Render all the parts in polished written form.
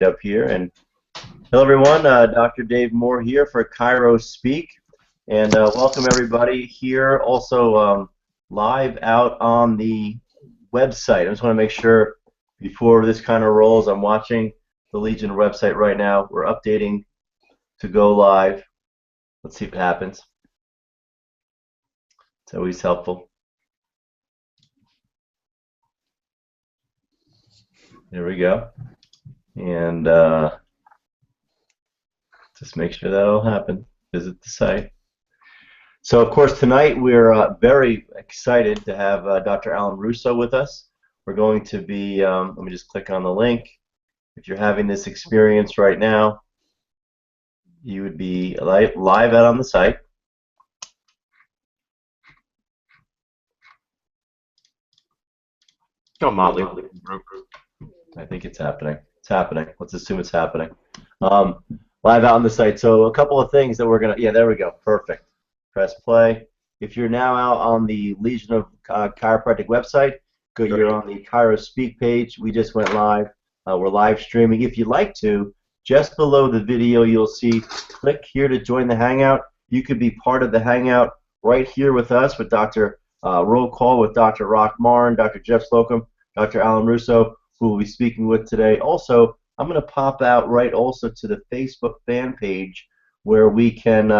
up here. And hello, everyone. Dr. Dave Moore here for Chiros Speak. And welcome, everybody, here also live out on the website. I just want to make sure before this kind of rolls, I'm watching the Legion website right now. We're updating to go live. Let's see what happens. It's always helpful. There we go. And just make sure that'll happen. Visit the site. So, of course, tonight we're very excited to have Dr. Alan Rousso with us. We're going to be, let me just click on the link. If you're having this experience right now, you would be live out on the site. Oh, Motley. I think it's happening. It's happening. Let's assume it's happening. Live out on the site. So a couple of things that we're going to, yeah, there we go. Perfect. Press play. If you're now out on the Legion of Chiropractic website, you're on the Chiros Speak page. We just went live. We're live streaming. If you'd like to, just below the video, you'll see click here to join the Hangout. You could be part of the Hangout right here with us with Dr. Roll Call with Dr. Rock Marin, Dr. Jeff Slocum, Dr. Alan Rousso, who we'll be speaking with today. Also, I'm going to pop out right also to the Facebook fan page where we can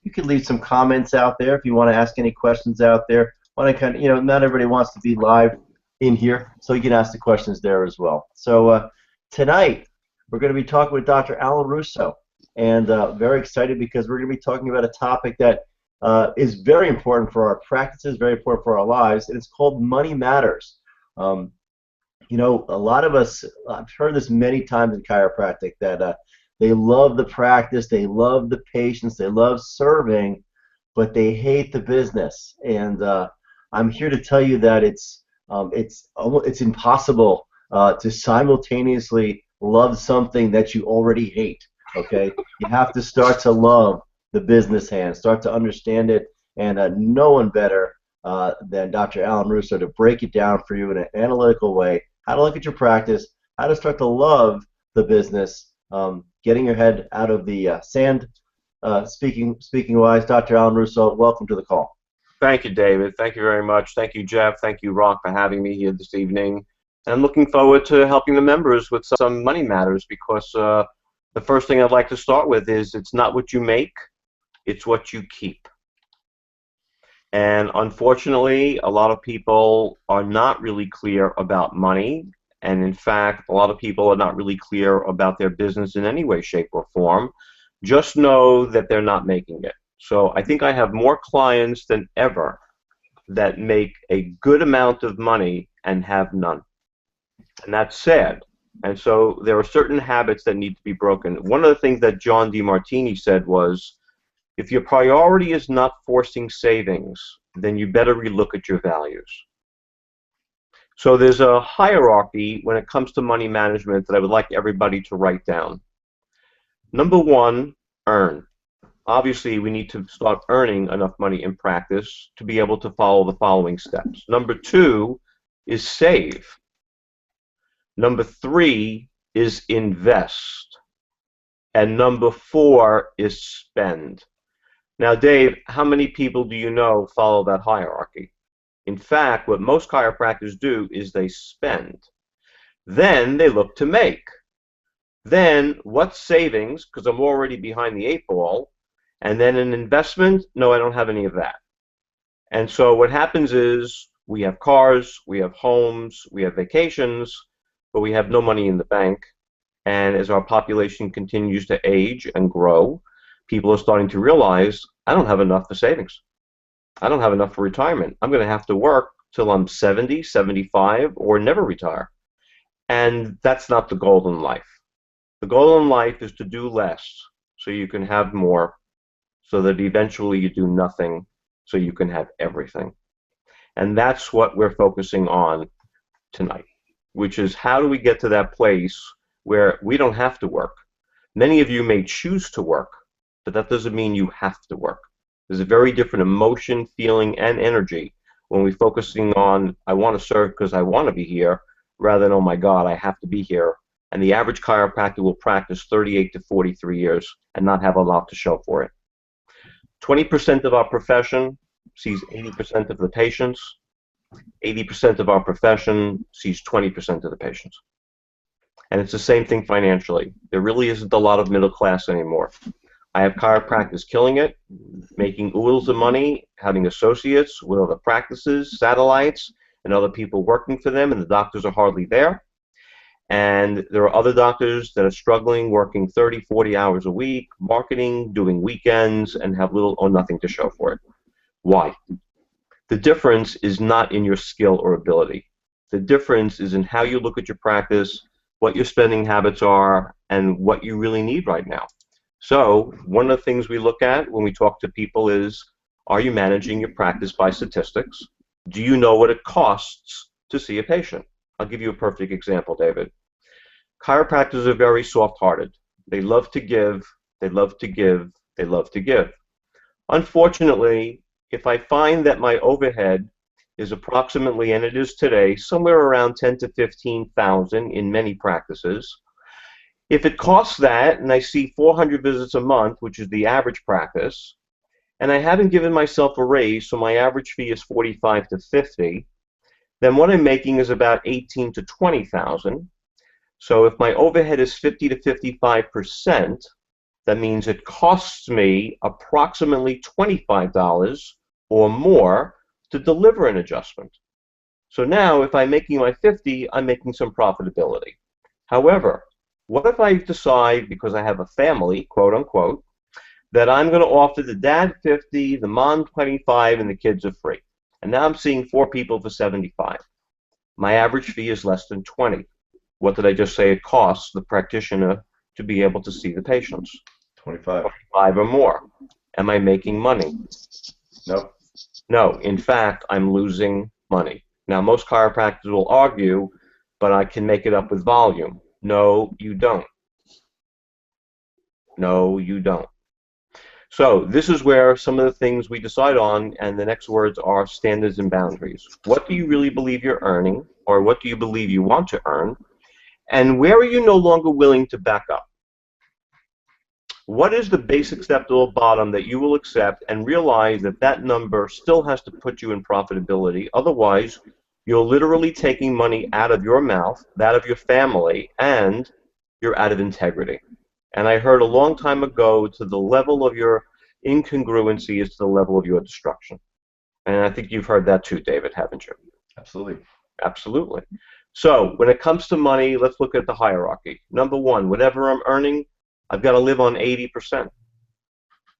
you can leave some comments out there if you want to ask any questions out there. Want to kind of, not everybody wants to be live in here, so you can ask the questions there as well. So tonight we're going to be talking with Dr. Alan Rousso, and very excited because we're going to be talking about a topic that is very important for our practices, very important for our lives, and it's called Money Matters. A lot of us, I've heard this many times in chiropractic, that they love the practice, they love the patients, they love serving, but they hate the business. And I'm here to tell you that it's impossible to simultaneously love something that you already hate. Okay, you have to start to love the business hand, start to understand it, and no one better than Dr. Alan Rousso to break it down for you in an analytical way, how to look at your practice, how to start to love the business, getting your head out of the sand. Speaking wise, Dr. Alan Rousso, welcome to the call. Thank you, David. Thank you very much. Thank you, Jeff. Thank you, Rock, for having me here this evening. And I'm looking forward to helping the members with some money matters, because the first thing I'd like to start with is it's not what you make, it's what you keep. And unfortunately, a lot of people are not really clear about money. And in fact, a lot of people are not really clear about their business in any way, shape, or form. Just know that they're not making it. So I think I have more clients than ever that make a good amount of money and have none. And that's sad. And so there are certain habits that need to be broken. One of the things that John DeMartini said was, if your priority is not forcing savings, then you better relook at your values. So there's a hierarchy when it comes to money management that I would like everybody to write down. Number one, earn. Obviously, we need to start earning enough money in practice to be able to follow the following steps. Number two is save. Number three is invest. And number four is spend. Now, Dave, how many people do you know follow that hierarchy? In fact, what most chiropractors do is they spend. Then they look to make. Then, what's savings? Because I'm already behind the 8 ball. And then an investment? No, I don't have any of that. And so what happens is we have cars, we have homes, we have vacations, but we have no money in the bank. And as our population continues to age and grow, people are starting to realize, I don't have enough for savings. I don't have enough for retirement. I'm going to have to work till I'm 70, 75, or never retire. And that's not the goal in life. The goal in life is to do less so you can have more, so that eventually you do nothing so you can have everything. And that's what we're focusing on tonight, which is how do we get to that place where we don't have to work. Many of you may choose to work, but that doesn't mean you have to work. There's a very different emotion, feeling, and energy when we're focusing on, I want to serve because I want to be here, rather than, oh my God, I have to be here and the average chiropractor will practice 38 to 43 years and not have a lot to show for it. 20% of our profession sees 80% of the patients. 80% of our profession sees 20% of the patients. And it's the same thing financially. There really isn't a lot of middle class anymore. I have chiropractors killing it, making oodles of money, having associates with other practices, satellites, and other people working for them, and the doctors are hardly there. And there are other doctors that are struggling, working 30, 40 hours a week, marketing, doing weekends, and have little or nothing to show for it. Why? The difference is not in your skill or ability. The difference is in how you look at your practice, what your spending habits are, and what you really need right now. So one of the things we look at when we talk to people is, are you managing your practice by statistics? Do you know what it costs to see a patient? I'll give you a perfect example, David. Chiropractors are very soft-hearted. They love to give, they love to give, they love to give. Unfortunately, if I find that my overhead is approximately, and it is today, somewhere around 10 to 15,000 in many practices, if it costs that, and I see 400 visits a month, which is the average practice, and I haven't given myself a raise, so my average fee is 45 to 50, then what I'm making is about 18 to 20,000. So if my overhead is 50 to 55%, that means it costs me approximately $25 or more to deliver an adjustment. So now if I'm making my 50, I'm making some profitability. However, what if I decide, because I have a family, quote unquote, that I'm going to offer the dad 50, the mom 25, and the kids are free. And now I'm seeing 4 people for 75. My average fee is less than 20. What did I just say it costs the practitioner to be able to see the patients? 25. 25 or more. Am I making money? No. No. In fact, I'm losing money. Now, most chiropractors will argue, but I can make it up with volume. No, you don't. No, you don't. So this is where some of the things we decide on, and the next words are standards and boundaries. What do you really believe you're earning, or what do you believe you want to earn, and where are you no longer willing to back up? What is the base acceptable bottom that you will accept, and realize that that number still has to put you in profitability? Otherwise, you're literally taking money out of your mouth, that of your family, and you're out of integrity. And I heard a long time ago, to the level of your incongruency is to the level of your destruction. And I think you've heard that too, David, haven't you? Absolutely. Absolutely. So when it comes to money, let's look at the hierarchy. Number one, whatever I'm earning, I've got to live on 80%.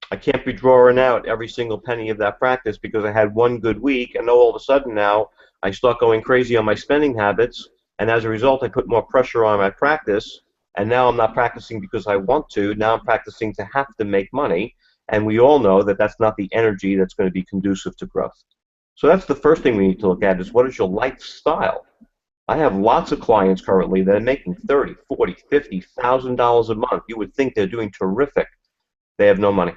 I can't be drawing out every single penny of that practice because I had one good week, and all of a sudden now I start going crazy on my spending habits, and as a result I put more pressure on my practice, and now I'm not practicing because I want to, now I'm practicing to have to make money, and we all know that that's not the energy that's going to be conducive to growth. So that's the first thing we need to look at, is what is your lifestyle? I have lots of clients currently that are making $30, $40, $50,000 a month. You would think they're doing terrific. They have no money.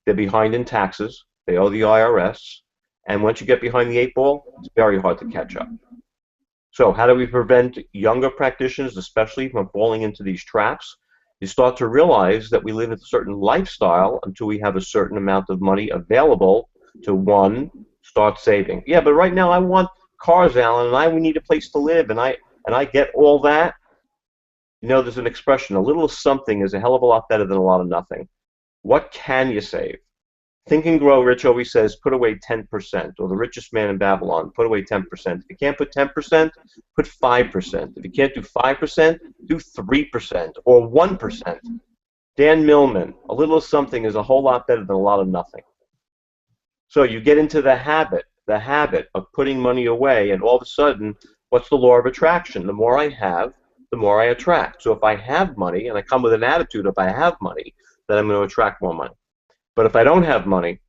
They're behind in taxes. They owe the IRS. And once you get behind the 8 ball, it's very hard to catch up. So how do we prevent younger practitioners, especially, from falling into these traps? You start to realize that we live in a certain lifestyle until we have a certain amount of money available to, one, start saving. Yeah, but right now I want cars, Alan, and we need a place to live, and I get all that. You know, there's an expression, a little something is a hell of a lot better than a lot of nothing. What can you save? Think and Grow Rich always says, put away 10%, or the richest man in Babylon, put away 10%. If you can't put 10%, put 5%. If you can't do 5%, do 3%, or 1%. Dan Millman, a little something is a whole lot better than a lot of nothing. So you get into the habit of putting money away, and all of a sudden, what's the law of attraction? The more I have, the more I attract. So if I have money, and I come with an attitude, if I have money, then I'm going to attract more money. But if I don't have money,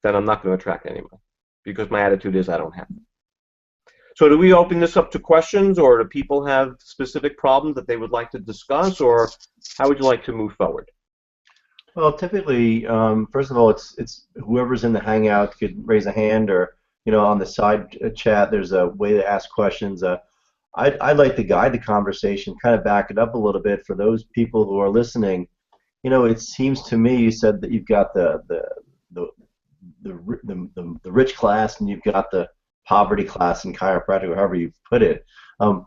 then I'm not going to attract any money, because my attitude is I don't have it. So do we open this up to questions, or do people have specific problems that they would like to discuss, or how would you like to move forward? Well, typically, first of all, it's whoever's in the Hangout could raise a hand, or on the side chat, there's a way to ask questions. I'd like to guide the conversation, kind of back it up a little bit for those people who are listening. It seems to me you said that you've got the the rich class and you've got the poverty class in chiropractic, or however you put it. Um,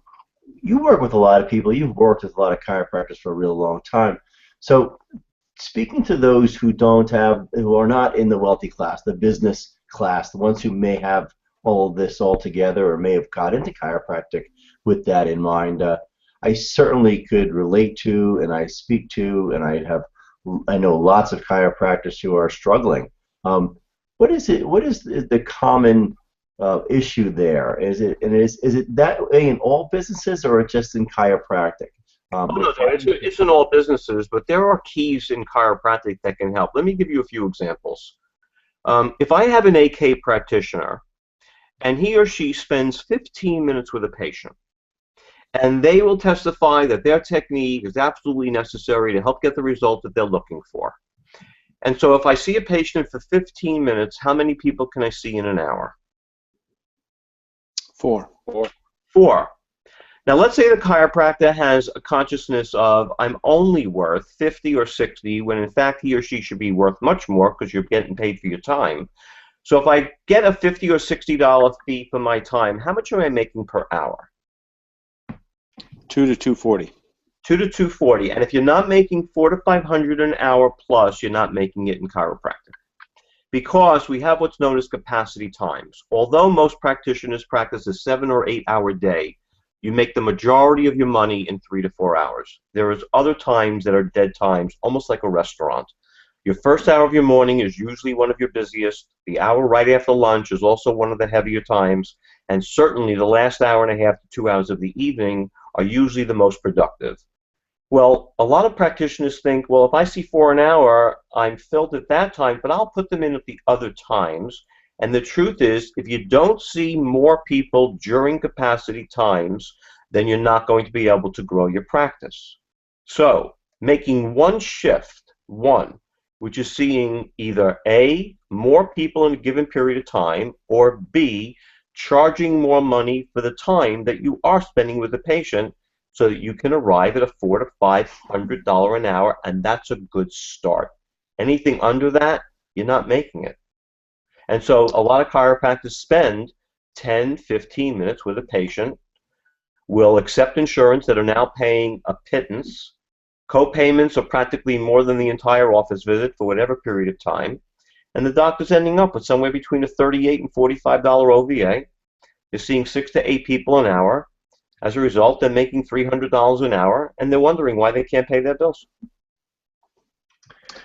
you work with a lot of people. You've worked with a lot of chiropractors for a real long time. So, speaking to those who are not in the wealthy class, the business class, the ones who may have all of this all together or may have got into chiropractic with that in mind, I certainly could relate to, and I speak to, and I know lots of chiropractors who are struggling. What is it? What is the common issue there? Is it that way in all businesses, or just in chiropractic? Oh, no, no, it's in all businesses, but there are keys in chiropractic that can help. Let me give you a few examples. If I have an AK practitioner and he or she spends 15 minutes with a patient, and they will testify that their technique is absolutely necessary to help get the result that they're looking for. And so if I see a patient for 15 minutes, how many people can I see in an hour? Four. Four. Now, let's say the chiropractor has a consciousness of, I'm only worth 50 or 60, when in fact he or she should be worth much more because you're getting paid for your time. So if I get a $50 or $60 fee for my time, how much am I making per hour? $2 to $240. $2 to $240. And if you're not making $400 to $500 an hour plus, you're not making it in chiropractic. Because we have what's known as capacity times. Although most practitioners practice a 7 or 8 hour day, you make the majority of your money in 3 to 4 hours. There is other times that are dead times, almost like a restaurant. Your first hour of your morning is usually one of your busiest. The hour right after lunch is also one of the heavier times. And certainly the last hour and a half to 2 hours of the evening are usually the most productive. Well, a lot of practitioners think, well, if I see 4 an hour, I'm filled at that time, but I'll put them in at the other times. And the truth is, if you don't see more people during capacity times, then you're not going to be able to grow your practice. So, making one shift, which is seeing either A, more people in a given period of time, or B, charging more money for the time that you are spending with the patient, so that you can arrive at a $400 to $500 an hour, and that's a good start. Anything under that, you're not making it. And so a lot of chiropractors spend 10, 15 minutes with a patient, will accept insurance that are now paying a pittance. Co-payments are practically more than the entire office visit for whatever period of time. And the doctor's ending up with somewhere between a $38 and $45 OVA. They're seeing 6 to 8 people an hour. As a result, they're making $300 an hour, and they're wondering why they can't pay their bills.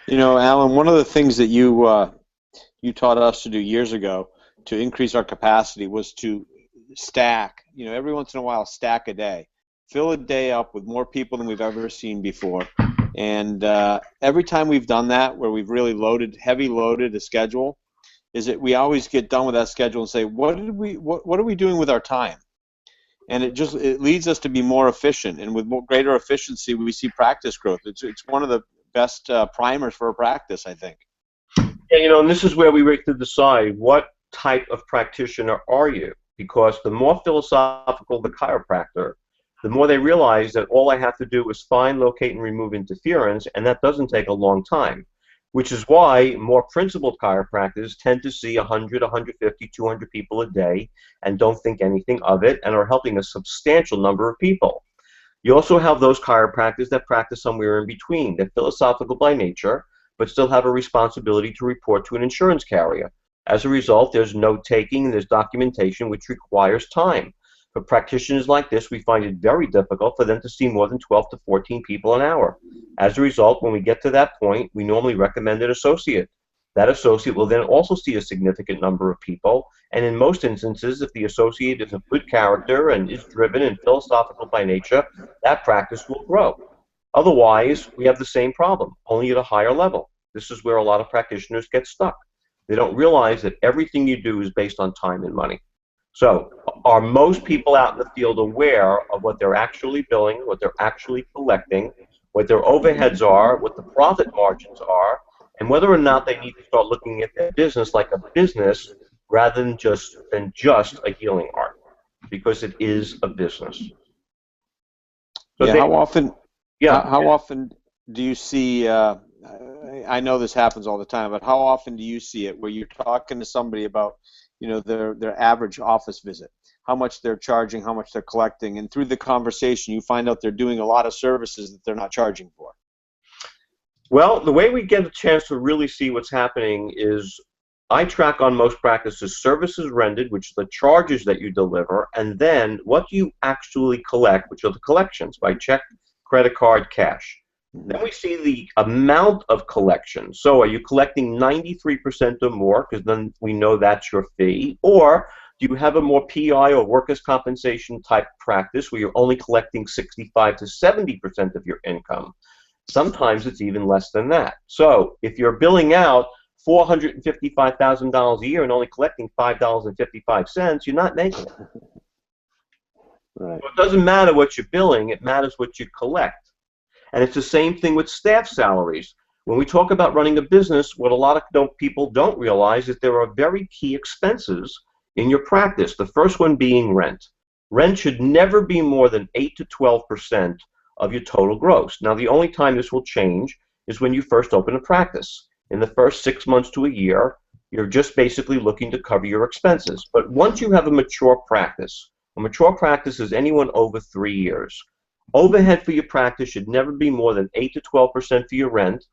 You know, Alan, one of the things that you taught us to do years ago to increase our capacity was to stack, every once in a while, stack a day. Fill a day up with more people than we've ever seen before. And every time we've done that, where we've really heavy loaded a schedule, is that we always get done with that schedule and say, what are we doing with our time? And it leads us to be more efficient, and with greater efficiency, we see practice growth. It's one of the best primers for a practice, I think. Yeah, and this is where we have to decide what type of practitioner are you, because the more philosophical the chiropractor, the more they realize that all I have to do is find, locate, and remove interference, and that doesn't take a long time. Which is why more principled chiropractors tend to see 100, 150, 200 people a day and don't think anything of it and are helping a substantial number of people. You also have those chiropractors that practice somewhere in between. They're philosophical by nature, but still have a responsibility to report to an insurance carrier. As a result, there's note-taking, there's documentation, which requires time. For practitioners like this, we find it very difficult for them to see more than 12 to 14 people an hour. As a result, when we get to that point, we normally recommend an associate. That associate will then also see a significant number of people, and in most instances, if the associate is of good character and is driven and philosophical by nature, that practice will grow. Otherwise, we have the same problem, only at a higher level. This is where a lot of practitioners get stuck. They don't realize that everything you do is based on time and money. So, are most people out in the field aware of what they're actually billing, what they're actually collecting, what their overheads are, what the profit margins are, and whether or not they need to start looking at their business like a business rather than just a healing art? because it is a business. Yeah, how often? Yeah. How often do you see? I know this happens all the time, but how often do you see it where you're talking to somebody about, their average office visit, how much they're charging, how much they're collecting, and through the conversation you find out they're doing a lot of services that they're not charging for? Well, the way we get a chance to really see what's happening is I track on most practices services rendered, which are the charges that you deliver, and then what do you actually collect, which are the collections by check, credit card, cash. Then we see the amount of collection. So are you collecting 93% or more, because then we know that's your fee, or do you have a more PI or workers' compensation type practice where you're only collecting 65 to 70% of your income? Sometimes it's even less than that. So if you're billing out $455,000 a year and only collecting $5.55, you're not making it. Right. So it doesn't matter what you're billing, it matters what you collect. And it's the same thing with staff salaries. When we talk about running a business, what a lot of people don't realize is there are very key expenses in your practice. The first one being rent. Rent should never be more than 8 to 12% of your total gross. Now, the only time this will change is when you first open a practice. In the first 6 months to a year, you're just basically looking to cover your expenses. But once you have a mature practice is anyone over 3 years. Overhead for your practice should never be more than 8 to 12% for your rent.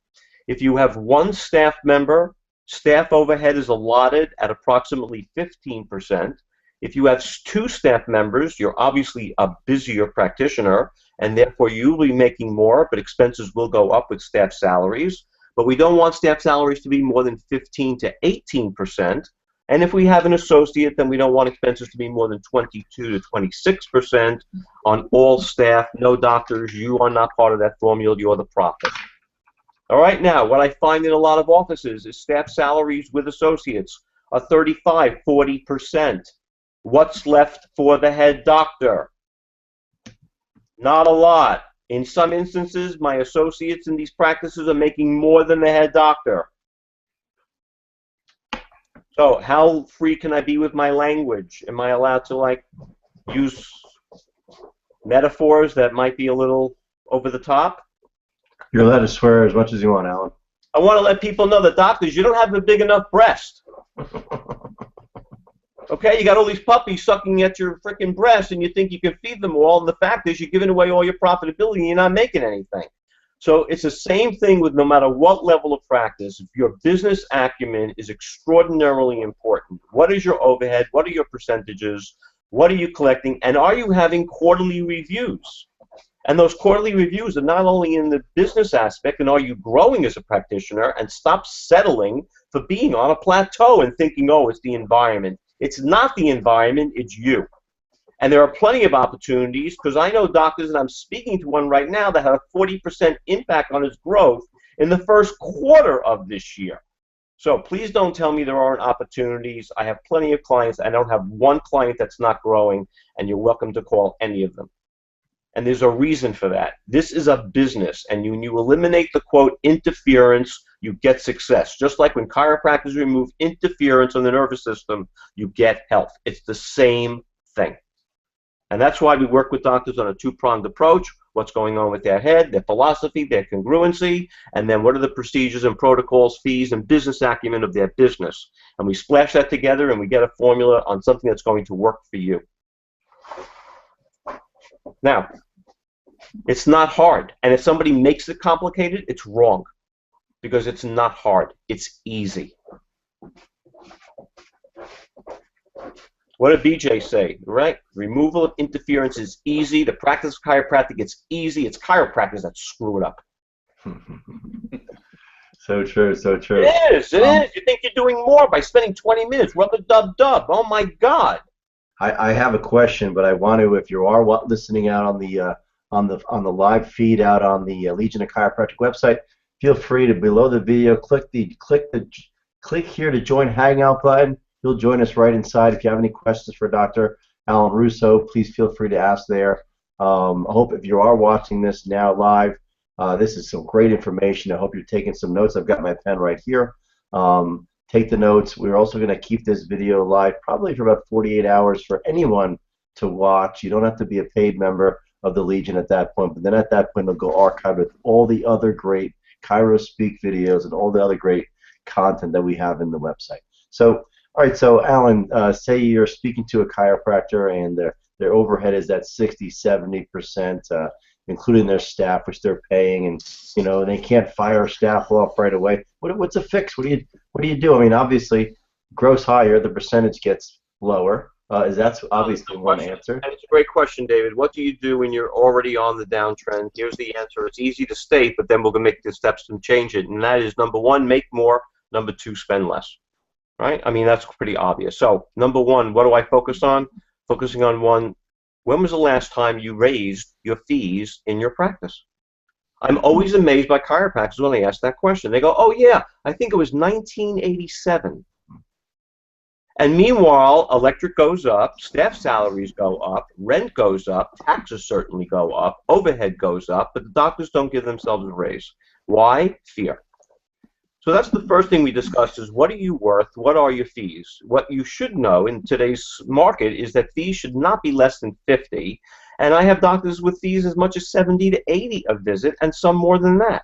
If you have one staff member, staff overhead is allotted at approximately 15%. If you have 2 staff members, you're obviously a busier practitioner, and therefore you will be making more, but expenses will go up with staff salaries. But we don't want staff salaries to be more than 15 to 18%. And if we have an associate, then we don't want expenses to be more than 22 to 26% on all staff. No doctors, you are not part of that formula, you're the profit. All right, now, what I find in a lot of offices is staff salaries with associates are 35, 40%. What's left for the head doctor? Not a lot. In some instances, my associates in these practices are making more than the head doctor. So how free can I be with my language? Am I allowed to use metaphors that might be a little over the top? You're allowed to swear as much as you want, Alan. I want to let people know that doctors, you don't have a big enough breast. Okay, you got all these puppies sucking at your freaking breast and you think you can feed them all, and the fact is you're giving away all your profitability and you're not making anything. So it's the same thing with no matter what level of practice. Your business acumen is extraordinarily important. What is your overhead? What are your percentages? What are you collecting? And are you having quarterly reviews? And those quarterly reviews are not only in the business aspect, and are you growing as a practitioner, and stop settling for being on a plateau and thinking, oh, it's the environment. It's not the environment, it's you. And there are plenty of opportunities, because I know doctors, and I'm speaking to one right now, that had a 40% impact on his growth in the first quarter of this year. So please don't tell me there aren't opportunities. I have plenty of clients. I don't have one client that's not growing, and you're welcome to call any of them. And there's a reason for that. This is a business, and when you eliminate the, quote, interference, you get success. Just like when chiropractors remove interference on the nervous system, you get health. It's the same thing. And that's why we work with doctors on a two-pronged approach: what's going on with their head, their philosophy, their congruency, and then what are the procedures and protocols, fees, and business acumen of their business. And we splash that together and we get a formula on something that's going to work for you. Now, it's not hard. And if somebody makes it complicated, it's wrong. Because it's not hard. It's easy. What did BJ say, right? Removal of interference is easy. The practice of chiropractic, it's easy. It's chiropractors that screw it up. So true, so true. It is, it is. You think you're doing more by spending 20 minutes. Rub-a-dub-dub. Oh, my God. I have a question, but I want to, if you are listening out on the live feed out on the Legion of Chiropractic website, feel free to, below the video, click here to join Hangout button. You'll join us right inside. If you have any questions for Dr. Alan Rousso, please feel free to ask there. I hope if you are watching this now live, this is some great information. I hope you're taking some notes. I've got my pen right here. Take the notes. We're also going to keep this video live probably for about 48 hours for anyone to watch. You don't have to be a paid member of the Legion at that point. But then at that point, it'll go archived with all the other great Chiros Speak videos and all the other great content that we have in the website. So, all right. So, Alan, say you're speaking to a chiropractor and their overhead is at 60, 70%, including their staff, which they're paying, and they can't fire staff off right away. What's a fix? What do you do? I mean, obviously, gross higher, the percentage gets lower. That's obviously one answer. And it's a great question, David. What do you do when you're already on the downtrend? Here's the answer. It's easy to state, but then we're going to make the steps to change it. And that is, number one, make more. Number two, spend less. Right? I mean, that's pretty obvious. So, number one, what do I focus on? Focusing on one, when was the last time you raised your fees in your practice? I'm always amazed by chiropractors when they ask that question. They go, oh, yeah, I think it was 1987. And meanwhile, electric goes up, staff salaries go up, rent goes up, taxes certainly go up, overhead goes up, but the doctors don't give themselves a raise. Why? Fear. So that's the first thing we discussed is what are you worth? What are your fees? What you should know in today's market is that fees should not be less than 50. And I have doctors with fees as much as 70 to 80 a visit and some more than that.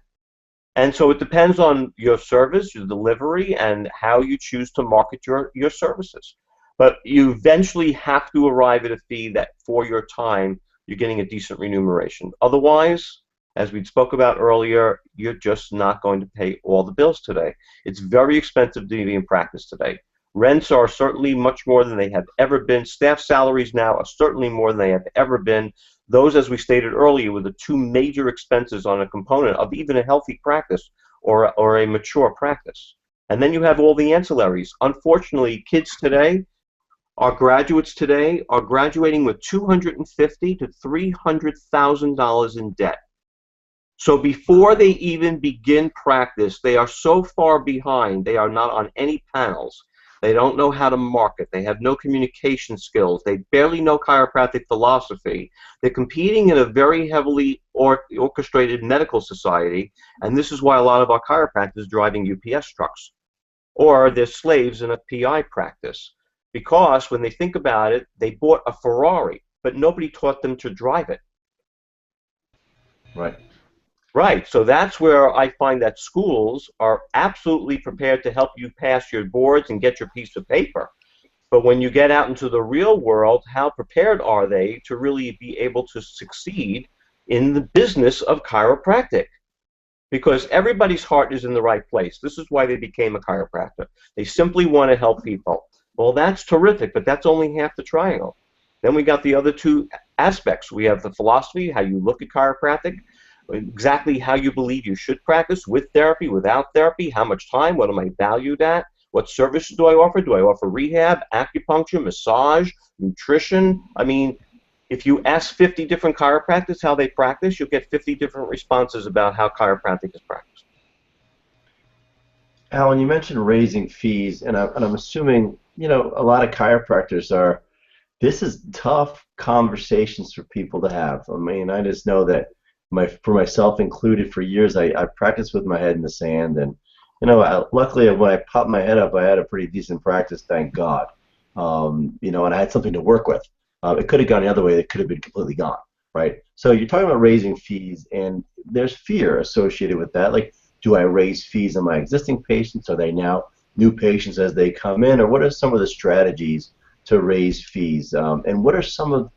And so it depends on your service, your delivery, and how you choose to market your services. But you eventually have to arrive at a fee that for your time, you're getting a decent remuneration. Otherwise, as we spoke about earlier, you're just not going to pay all the bills today. It's very expensive to be in practice today. Rents are certainly much more than they have ever been. Staff salaries now are certainly more than they have ever been. Those, as we stated earlier, were the two major expenses on a component of even a healthy practice or a mature practice. And then you have all the ancillaries. Unfortunately, kids today, our graduates today, are graduating with $250,000 to $300,000 in debt. So before they even begin practice, they are so far behind. They are not on any panels. They don't know how to market. They have no communication skills. They barely know chiropractic philosophy. They're competing in a very heavily orchestrated medical society, and this is why a lot of our chiropractors are driving UPS trucks, or they're slaves in a PI practice. Because when they think about it, they bought a Ferrari, but nobody taught them to drive it. Right. Right, so that's where I find that schools are absolutely prepared to help you pass your boards and get your piece of paper. But when you get out into the real world, how prepared are they to really be able to succeed in the business of chiropractic? Because everybody's heart is in the right place. This is why they became a chiropractor. They simply want to help people. Well, that's terrific, but that's only half the triangle. Then we got the other two aspects. We have the philosophy, how you look at chiropractic, exactly how you believe you should practice, with therapy, without therapy, how much time, what am I valued at, what services do I offer? Do I offer rehab, acupuncture, massage, nutrition? I mean, if you ask 50 different chiropractors how they practice, you'll get 50 different responses about how chiropractic is practiced. Alan, you mentioned raising fees, and I'm assuming a lot of chiropractors are. This is tough conversations for people to have. I mean, I just know that for myself included, for years I practiced with my head in the sand, and luckily when I popped my head up, I had a pretty decent practice, thank God. And I had something to work with. It could have gone the other way; it could have been completely gone, right? So you're talking about raising fees, and there's fear associated with that. Like, do I raise fees on my existing patients? Are they now new patients as they come in, or what are some of the strategies to raise fees? And what are some of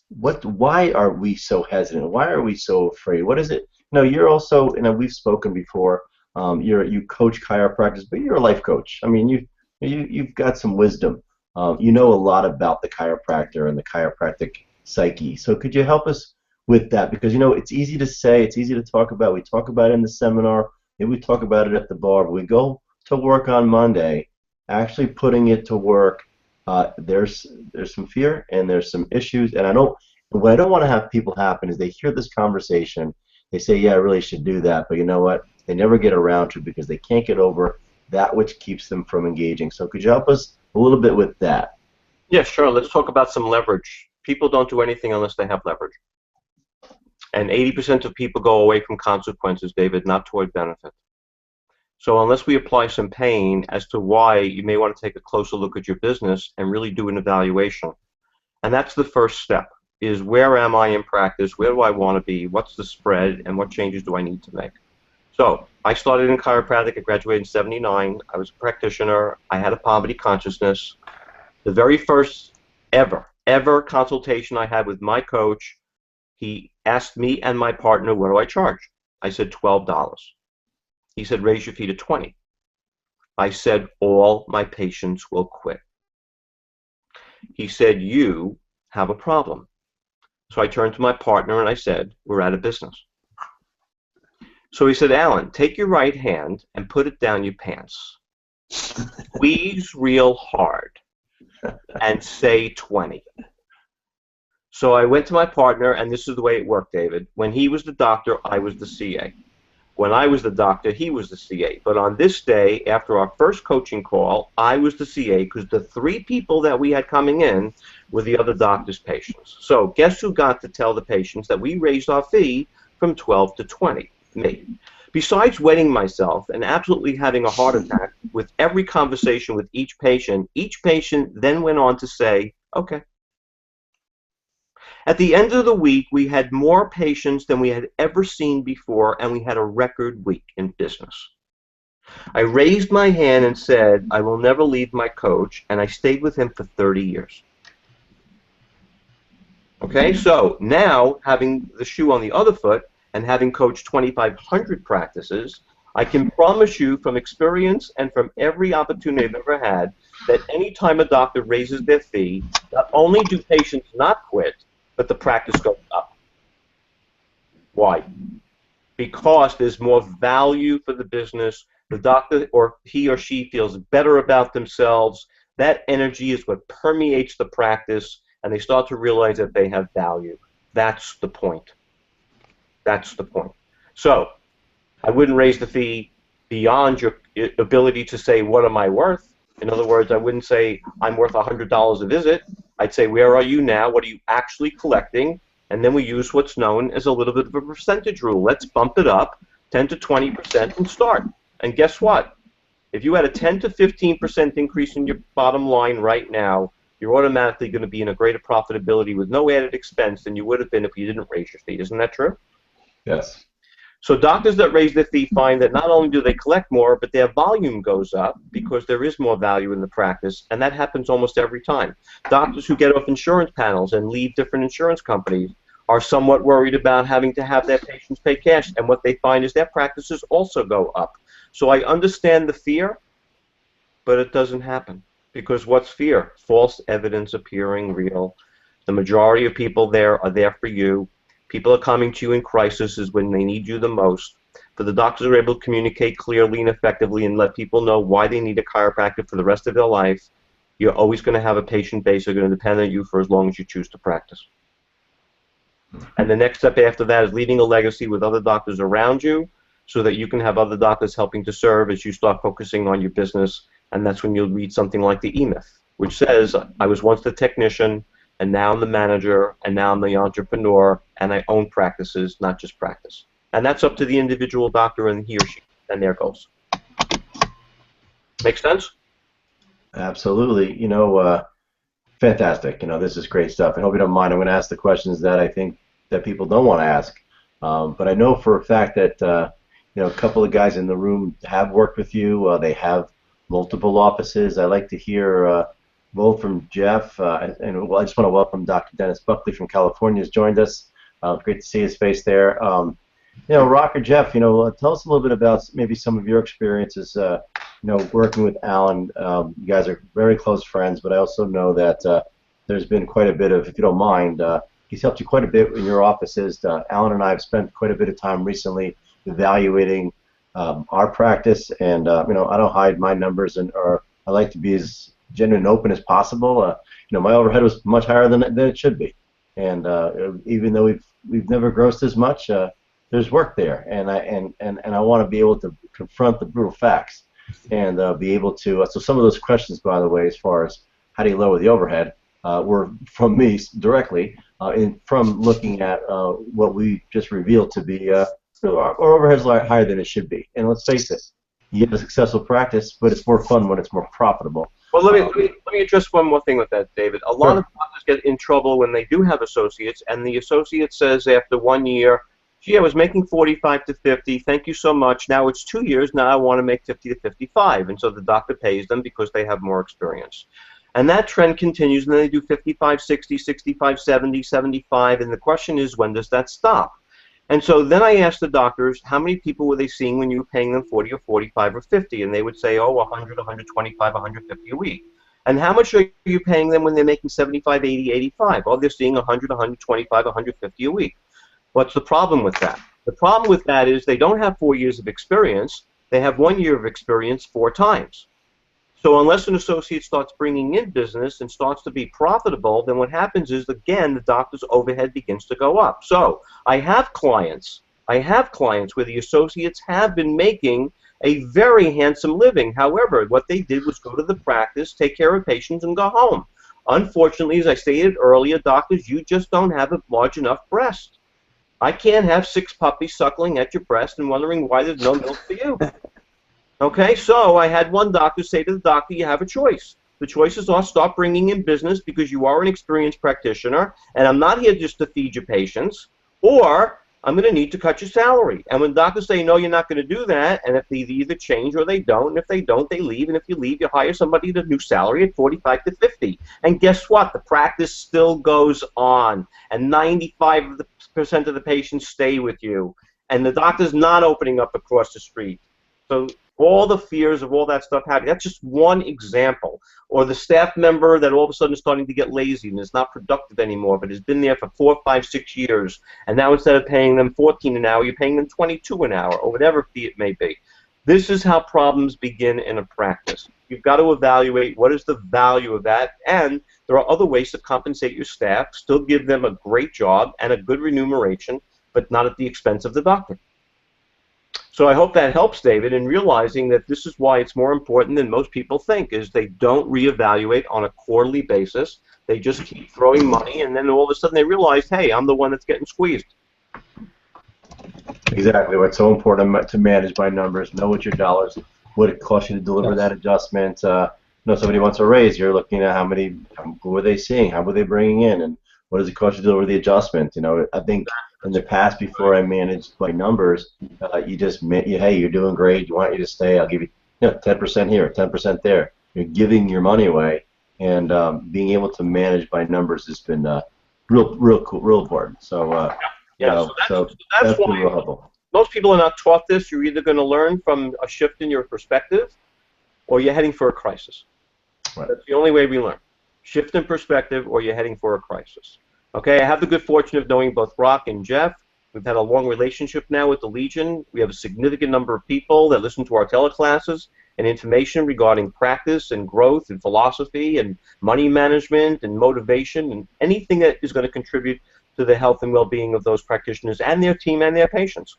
why are we so hesitant? Why are we so afraid? What is it? You're also, we've spoken before. You coach chiropractors, but you're a life coach. I mean, you've got some wisdom. You know a lot about the chiropractor and the chiropractic psyche. So could you help us with that? Because it's easy to say, it's easy to talk about. We talk about it in the seminar, maybe we talk about it at the bar. But we go to work on Monday, actually putting it to work. There's some fear and there's some issues, and what I don't want to have people happen is they hear this conversation, they say, yeah, I really should do that, but you know what? They never get around to it because they can't get over that which keeps them from engaging. So could you help us a little bit with that? Yeah, sure. Let's talk about some leverage. People don't do anything unless they have leverage. And 80% of people go away from consequences, David, not toward benefit. So unless we apply some pain as to why, you may want to take a closer look at your business and really do an evaluation. And that's the first step, is where am I in practice? Where do I want to be? What's the spread? And what changes do I need to make? So I started in chiropractic. I graduated in '79. I was a practitioner. I had a poverty consciousness. The very first ever consultation I had with my coach, he asked me and my partner, what do I charge? I said $12. He said, raise your fee to 20. I said, all my patients will quit. He said, you have a problem. So I turned to my partner and I said, we're out of business. So he said, Alan, take your right hand and put it down your pants. Squeeze real hard and say 20. So I went to my partner, and this is the way it worked, David. When he was the doctor, I was the CA. When I was the doctor, he was the CA. But on this day, after our first coaching call, I was the CA because the 3 people that we had coming in were the other doctor's patients. So guess who got to tell the patients that we raised our fee from 12 to 20? Me. Besides wetting myself and absolutely having a heart attack with every conversation with each patient then went on to say, okay. At the end of the week, we had more patients than we had ever seen before, and we had a record week in business. I raised my hand and said, I will never leave my coach, and I stayed with him for 30 years. Okay, so now, having the shoe on the other foot, and having coached 2,500 practices, I can promise you from experience and from every opportunity I've ever had that any time a doctor raises their fee, not only do patients not quit, but the practice goes up. Why? Because there's more value for the business. The doctor, or he or she, feels better about themselves. That energy is what permeates the practice, and they start to realize that they have value. That's the point. That's the point. So I wouldn't raise the fee beyond your ability to say, what am I worth? In other words, I wouldn't say, I'm worth $100 a visit. I'd say, where are you now? What are you actually collecting? And then we use what's known as a little bit of a percentage rule. Let's bump it up 10 to 20% and start. And guess what? If you had a 10 to 15% increase in your bottom line right now, you're automatically going to be in a greater profitability with no added expense than you would have been if you didn't raise your fee. Isn't that true? Yes. So doctors that raise their fee find that not only do they collect more, but their volume goes up because there is more value in the practice, and that happens almost every time. Doctors who get off insurance panels and leave different insurance companies are somewhat worried about having to have their patients pay cash, and what they find is their practices also go up. So I understand the fear, but it doesn't happen. Because what's fear? False evidence appearing real. The majority of people there are there for you. People are coming to you in crisis is when they need you the most. For the doctors are able to communicate clearly and effectively and let people know why they need a chiropractor for the rest of their life, you're always going to have a patient base that are going to depend on you for as long as you choose to practice. And the next step after that is leaving a legacy with other doctors around you so that you can have other doctors helping to serve as you start focusing on your business. And that's when you'll read something like the E-Myth, which says, I was once the technician, and now I'm the manager, and now I'm the entrepreneur, and I own practices, not just practice. And that's up to the individual doctor and he or she and their goals. Make sense? Absolutely. You know, fantastic. You know, this is great stuff. I hope you don't mind. I'm going to ask the questions that I think that people don't want to ask. But I know for a fact that, you know, a couple of guys in the room have worked with you. They have multiple offices. I like to hear both from Jeff, and well, I just want to welcome Dr. Dennis Buckley from California has joined us. Great to see his face there. You know, Rock or Jeff, you know, tell us a little bit about maybe some of your experiences, you know, working with Alan. You guys are very close friends, but I also know that there's been quite a bit of, if you don't mind, he's helped you quite a bit in your offices. Alan and I have spent quite a bit of time recently evaluating our practice, and you know, I don't hide my numbers, or I like to be as genuine and open as possible. You know, my overhead was much higher than it should be, and even though we've never grossed as much, there's work there, and I want to be able to confront the brutal facts, and be able to. So some of those questions, by the way, as far as how do you lower the overhead, were from me directly, from looking at what we just revealed to be our overhead's higher than it should be. And let's face it, you have a successful practice, but it's more fun when it's more profitable. Well, let me address one more thing with that, David. A lot Sure. of doctors get in trouble when they do have associates, and the associate says after 1 year, "Gee, I was making 45 to 50. Thank you so much. Now it's 2 years. Now I want to make 50 to 55," and so the doctor pays them because they have more experience. And that trend continues, and then they do 55, 60, 65, 70, 75, and the question is, when does that stop? And so then I asked the doctors, how many people were they seeing when you were paying them 40 or 45 or 50? And they would say, oh, 100, 125, 150 a week. And how much are you paying them when they're making 75, 80, 85? Oh, they're seeing 100, 125, 150 a week. What's the problem with that? The problem with that is they don't have 4 years of experience. They have 1 year of experience 4 times. So unless an associate starts bringing in business and starts to be profitable, then what happens is, again, the doctor's overhead begins to go up. So I have clients where the associates have been making a very handsome living. However, what they did was go to the practice, take care of patients, and go home. Unfortunately, as I stated earlier, doctors, you just don't have a large enough breast. I can't have 6 puppies suckling at your breast and wondering why there's no milk for you. Okay, so I had one doctor say to the doctor, you have a choice. The choices are stop bringing in business because you are an experienced practitioner, and I'm not here just to feed your patients, or I'm going to need to cut your salary. And when doctors say, no, you're not going to do that, and if they either change or they don't, and if they don't, they leave, and if you leave, you hire somebody at a new salary at 45 to 50. And guess what? The practice still goes on, and 95% of the patients stay with you, and the doctor's not opening up across the street. So all the fears of all that stuff happening, that's just one example. Or the staff member that all of a sudden is starting to get lazy and is not productive anymore, but has been there for 4, 5, 6 years, and now instead of paying them 14 an hour, you're paying them 22 an hour, or whatever fee it may be. This is how problems begin in a practice. You've got to evaluate what is the value of that, and there are other ways to compensate your staff, still give them a great job and a good remuneration, but not at the expense of the doctor. So I hope that helps, David, in realizing that this is why it's more important than most people think, is they don't reevaluate on a quarterly basis. They just keep throwing money, and then all of a sudden they realize, hey, I'm the one that's getting squeezed. Exactly. What's so important to manage by numbers, know what your dollars, what it costs you to deliver that adjustment. Somebody wants a raise, you're looking at who are they seeing, how were they bringing in, and what does it cost you to deliver the adjustment? I think in the past, before I managed by numbers, hey, you're doing great, you want you to stay, I'll give you 10% here, 10% there. You're giving your money away, and being able to manage by numbers has been real cool, real important. So that's been real helpful. Most people are not taught this. You're either going to learn from a shift in your perspective, or you're heading for a crisis. Right. That's the only way we learn. Shift in perspective, or you're heading for a crisis. Okay, I have the good fortune of knowing both Rock and Jeff. We've had a long relationship now with the Legion. We have a significant number of people that listen to our teleclasses and information regarding practice and growth and philosophy and money management and motivation and anything that is going to contribute to the health and well-being of those practitioners and their team and their patients.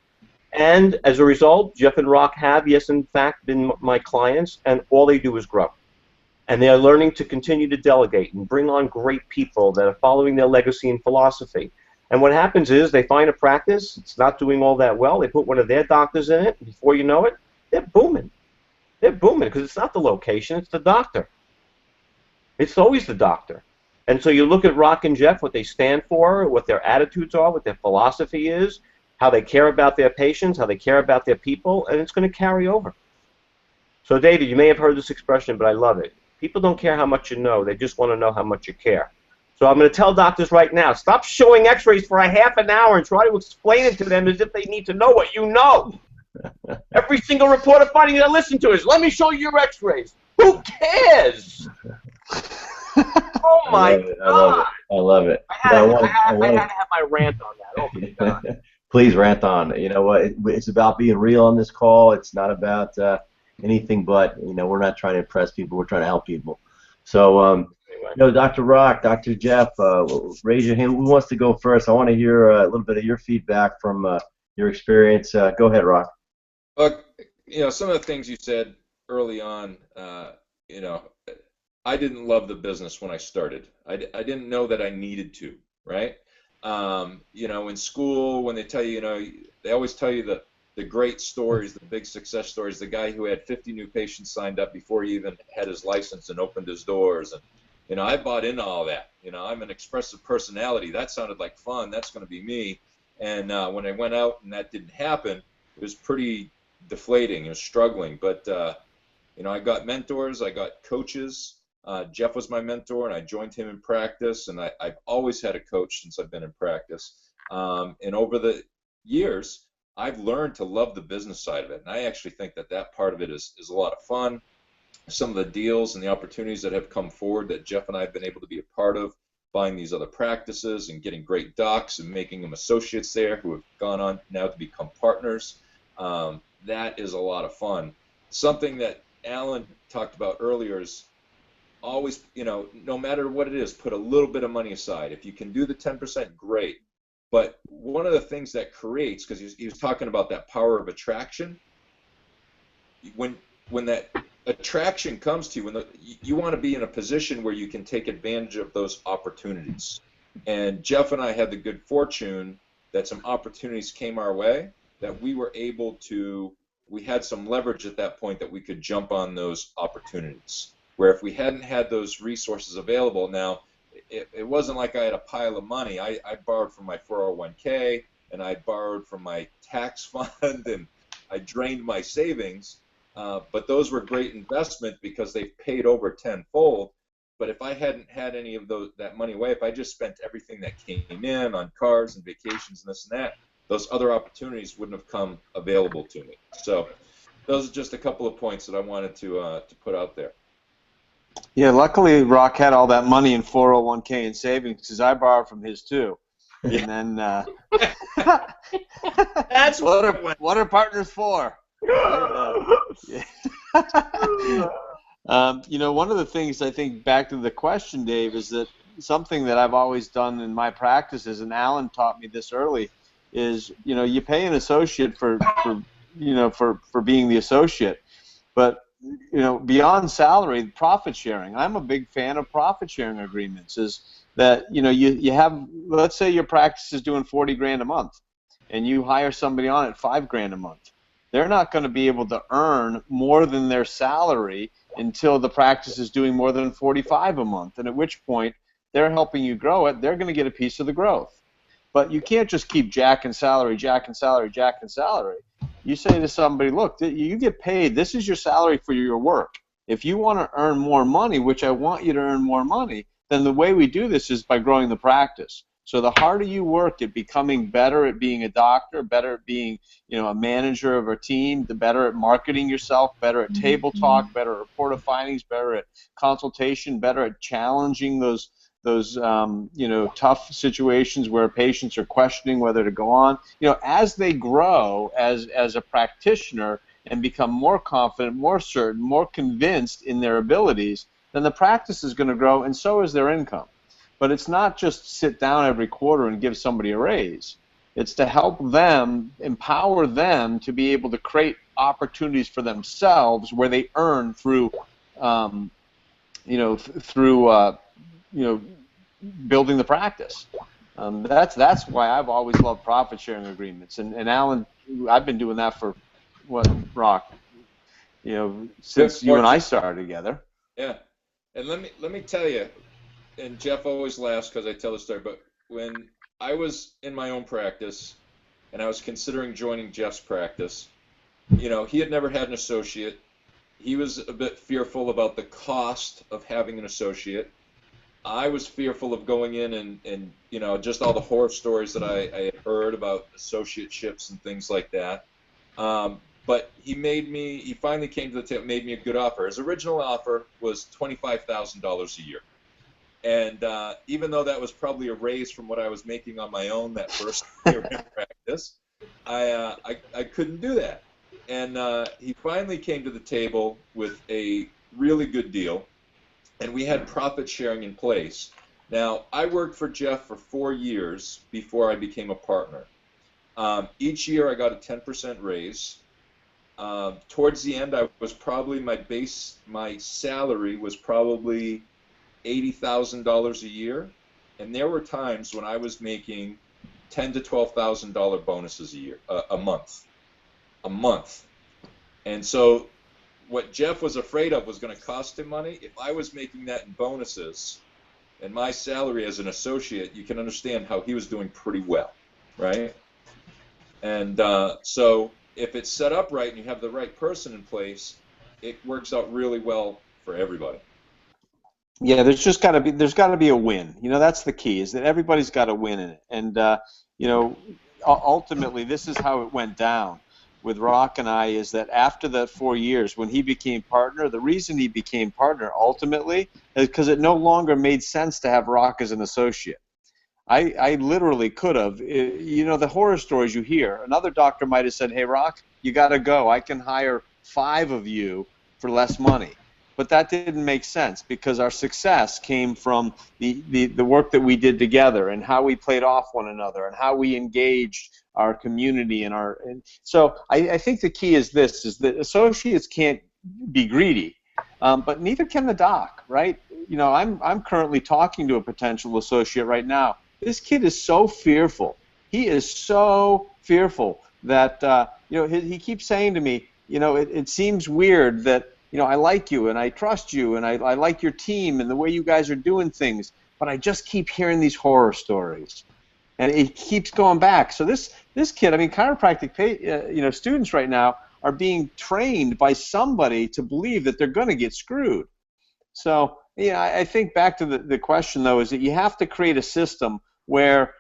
And as a result, Jeff and Rock have, yes, in fact, been my clients, and all they do is grow. And they are learning to continue to delegate and bring on great people that are following their legacy and philosophy. And what happens is they find a practice, it's not doing all that well, they put one of their doctors in it, and before you know it, they're booming. They're booming because it's not the location, it's the doctor. It's always the doctor. And so you look at Rock and Jeff, what they stand for, what their attitudes are, what their philosophy is, how they care about their patients, how they care about their people, and it's going to carry over. So, David, you may have heard this expression, but I love it. People don't care how much you know, they just want to know how much you care. So I'm going to tell doctors right now, stop showing x-rays for a half an hour and try to explain it to them as if they need to know what you know. Every single reporter finding that I listen to is, let me show you your x-rays. Who cares? Oh my God! I love it. I had to have my rant on that. Oh my God! Please rant on. You know what? It's about being real on this call. It's not about anything but. We're not trying to impress people. We're trying to help people. So, Dr. Rock, Dr. Jeff, raise your hand. Who wants to go first? I want to hear a little bit of your feedback from your experience. Go ahead, Rock. Look, some of the things you said early on, I didn't love the business when I started. I didn't know that I needed to, right? In school, when they tell you, they always tell you the great stories, the big success stories, the guy who had 50 new patients signed up before he even had his license and opened his doors. And, I bought into all that. I'm an expressive personality. That sounded like fun. That's going to be me. And when I went out and that didn't happen, it was pretty deflating. It was struggling. But, I got mentors. I got coaches. Jeff was my mentor, and I joined him in practice. And I've always had a coach since I've been in practice. And over the years, I've learned to love the business side of it. And I actually think that part of it is a lot of fun. Some of the deals and the opportunities that have come forward that Jeff and I have been able to be a part of, buying these other practices and getting great docs and making them associates there who have gone on now to become partners. That is a lot of fun. Something that Alan talked about earlier is always, no matter what it is, put a little bit of money aside. If you can do the 10%, great. But one of the things that creates, because he was talking about that power of attraction, when that attraction comes to you, you want to be in a position where you can take advantage of those opportunities. And Jeff and I had the good fortune that some opportunities came our way that we were able to, we had some leverage at that point that we could jump on those opportunities. Where if we hadn't had those resources available, now, it wasn't like I had a pile of money. I borrowed from my 401k, and I borrowed from my tax fund, and I drained my savings. But those were great investments because they've paid over tenfold. But if I hadn't had any of that money away, if I just spent everything that came in on cars and vacations and this and that, those other opportunities wouldn't have come available to me. So those are just a couple of points that I wanted to put out there. Yeah, luckily Rock had all that money in 401k and savings because I borrowed from his too. And then That's what are partners for? Yeah. One of the things I think back to the question, Dave, is that something that I've always done in my practices, and Alan taught me this early, is you pay an associate for being the associate, but beyond salary, profit sharing. I'm a big fan of profit sharing agreements. Is that you have, let's say your practice is doing 40 grand a month, and you hire somebody on at 5 grand a month. They're not going to be able to earn more than their salary until the practice is doing more than 45 a month, and at which point they're helping you grow it. They're going to get a piece of the growth. But you can't just keep jacking salary, jacking salary, jacking salary. You say to somebody, look, you get paid. This is your salary for your work. If you want to earn more money, which I want you to earn more money, then the way we do this is by growing the practice. So the harder you work at becoming better at being a doctor, better at being a manager of a team, the better at marketing yourself, better at table talk, better at report of findings, better at consultation, better at challenging those tough situations where patients are questioning whether to go on. As they grow as a practitioner and become more confident, more certain, more convinced in their abilities, then the practice is going to grow, and so is their income. But it's not just sit down every quarter and give somebody a raise. It's to help them, empower them to be able to create opportunities for themselves where they earn through building the practice. That's why I've always loved profit sharing agreements. And Alan, I've been doing that for Rock, since you and I started together. Yeah, and let me tell you, and Jeff always laughs because I tell the story, but when I was in my own practice and I was considering joining Jeff's practice, he had never had an associate. He was a bit fearful about the cost of having an associate. I was fearful of going in and just all the horror stories that I had heard about associateships and things like that. But he finally came to the table, made me a good offer. His original offer was $25,000 a year. And even though that was probably a raise from what I was making on my own that first year in practice, I couldn't do that. And he finally came to the table with a really good deal, and we had profit sharing in place. Now, I worked for Jeff for 4 years before I became a partner. Each year I got a 10% raise. Towards the end, I was probably my salary was probably $80,000 a year, and there were times when I was making $10,000 to $12,000 bonuses a month. a month. And so what Jeff was afraid of was going to cost him money. If I was making that in bonuses and my salary as an associate, you can understand how he was doing pretty well, right? And so if it's set up right and you have the right person in place, it works out really well for everybody. Yeah, there's got to be a win. That's the key, is that everybody's got to win in it. And ultimately, this is how it went down with Rock and I, is that after that 4 years, when he became partner, the reason he became partner ultimately is because it no longer made sense to have Rock as an associate. I literally could have, the horror stories you hear. Another doctor might have said, hey, Rock, you got to go. I can hire 5 of you for less money. But that didn't make sense, because our success came from the work that we did together and how we played off one another and how we engaged our community. So I think the key is this, is that associates can't be greedy, but neither can the doc, right? I'm currently talking to a potential associate right now. This kid is so fearful. He is so fearful that he keeps saying to me, it seems weird that I like you and I trust you and I like your team and the way you guys are doing things, but I just keep hearing these horror stories, and it keeps going back. So this kid, chiropractic students right now are being trained by somebody to believe that they're going to get screwed. So I think back to the question, though, is that you have to create a system where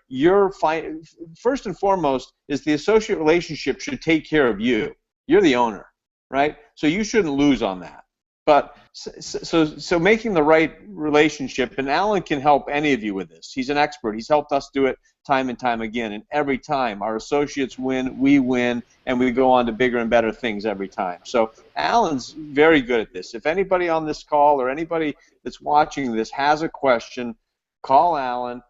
first and foremost is the associate relationship should take care of you. You're the owner, right? So you shouldn't lose on that. But so making the right relationship, and Alan can help any of you with this. He's an expert. He's helped us do it time and time again, and every time our associates win, we win, and we go on to bigger and better things every time. So Alan's very good at this. If anybody on this call or anybody that's watching this has a question, call Alan.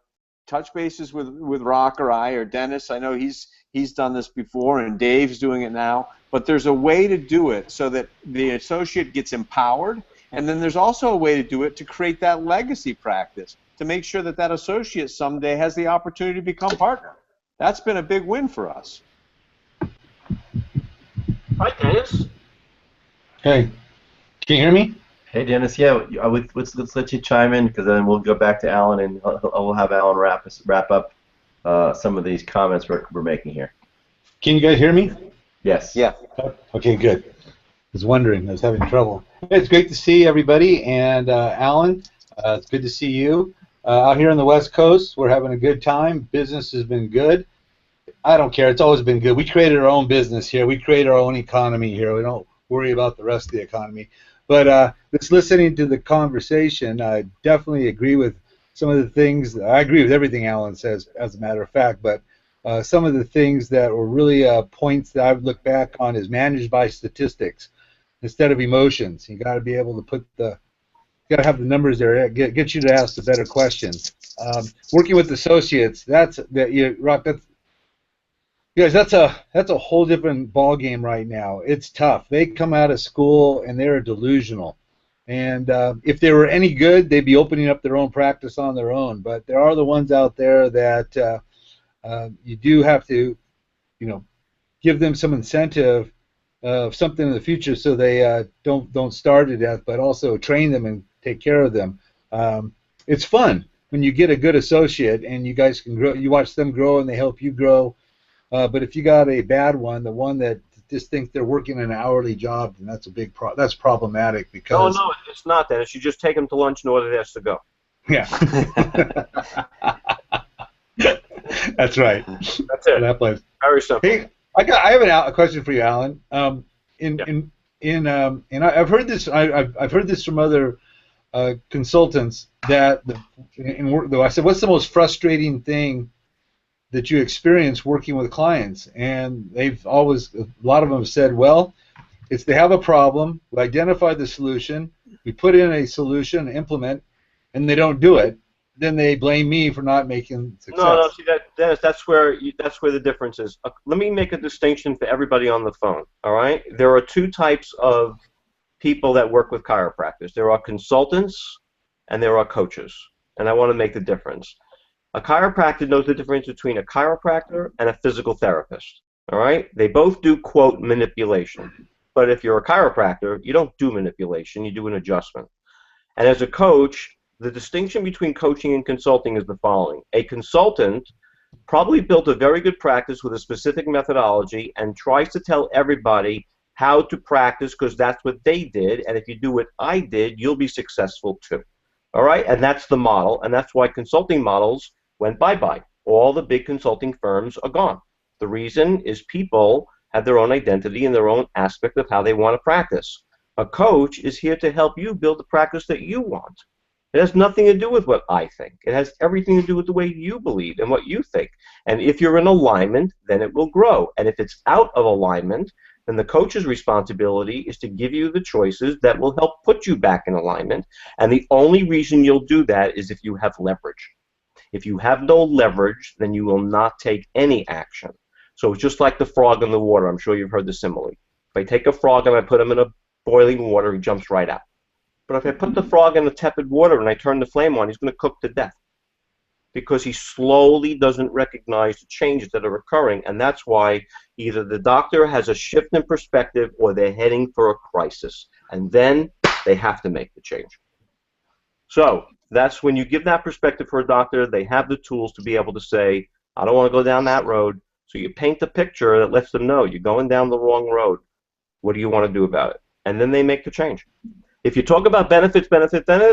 Touch bases with Rock or I or Dennis. I know he's done this before, and Dave's doing it now. But there's a way to do it so that the associate gets empowered, and then there's also a way to do it to create that legacy practice, to make sure that that associate someday has the opportunity to become partner. That's been a big win for us. Hi, Dennis. Hey, can you hear me? Hey, Dennis. Yeah, let's let you chime in, because then we'll go back to Alan, and we'll have Alan wrap up some of these comments we're making here. Can you guys hear me? Yes. Yeah. Okay, good. I was wondering. I was having trouble. It's great to see everybody, and Alan, it's good to see you. Out here on the West Coast, we're having a good time. Business has been good. I don't care. It's always been good. We created our own business here. We create our own economy here. We don't worry about the rest of the economy. But just listening to the conversation, I definitely agree with some of the things. I agree with everything Alan says, as a matter of fact, but some of the things that were really points that I would look back on is managed by statistics instead of emotions. You got to be able to you got to have the numbers there, get you to ask the better questions. Working with associates, Rock, guys, that's a whole different ball game right now. It's tough. They come out of school and they're delusional. And if they were any good, they'd be opening up their own practice on their own. But there are the ones out there that you do have to, give them some incentive of something in the future so they don't starve to death, but also train them and take care of them. It's fun when you get a good associate and you guys can grow. You watch them grow and they help you grow. But if you got a bad one, the one that just thinks they're working an hourly job, then that's that's problematic, because No, it's not, Dennis. You just take them to lunch and order theirs to go. yeah. That's right. That's it. That place. Very simple. Hey, I have a question for you, Alan. I've heard this. I've heard this from other consultants that in work. Though I said, what's the most frustrating thing that you experience working with clients? And a lot of them have said, well, it's they have a problem, we identify the solution, we put in a solution, implement, and they don't do it. Then they blame me for not making success. No, see that, Dennis. That's where the difference is. Let me make a distinction for everybody on the phone. All right, there are 2 types of people that work with chiropractors. There are consultants and there are coaches, and I want to make the difference. A chiropractor knows the difference between a chiropractor and a physical therapist. All right? They both do, quote, manipulation. But if you're a chiropractor, you don't do manipulation, you do an adjustment. And as a coach, the distinction between coaching and consulting is the following. A consultant probably built a very good practice with a specific methodology and tries to tell everybody how to practice because that's what they did, and if you do what I did, you'll be successful too. All right? And that's the model, and that's why consulting models went bye-bye. All the big consulting firms are gone. The reason is people have their own identity and their own aspect of how they want to practice. A coach is here to help you build the practice that you want. It has nothing to do with what I think. It has everything to do with the way you believe and what you think. And if you're in alignment, then it will grow. And if it's out of alignment, then the coach's responsibility is to give you the choices that will help put you back in alignment. And the only reason you'll do that is if you have leverage. If you have no leverage, then you will not take any action. So it's just like the frog in the water. I'm sure you've heard the simile. If I take a frog and I put him in a boiling water, he jumps right out. But if I put the frog in the tepid water and I turn the flame on, he's going to cook to death because he slowly doesn't recognize the changes that are occurring. And that's why either the doctor has a shift in perspective or they're heading for a crisis. And then they have to make the change. So that's when you give that perspective for a doctor, they have the tools to be able to say, I don't want to go down that road. So you paint the picture that lets them know you're going down the wrong road. What do you want to do about it? And then they make the change. If you talk about benefits, then it's,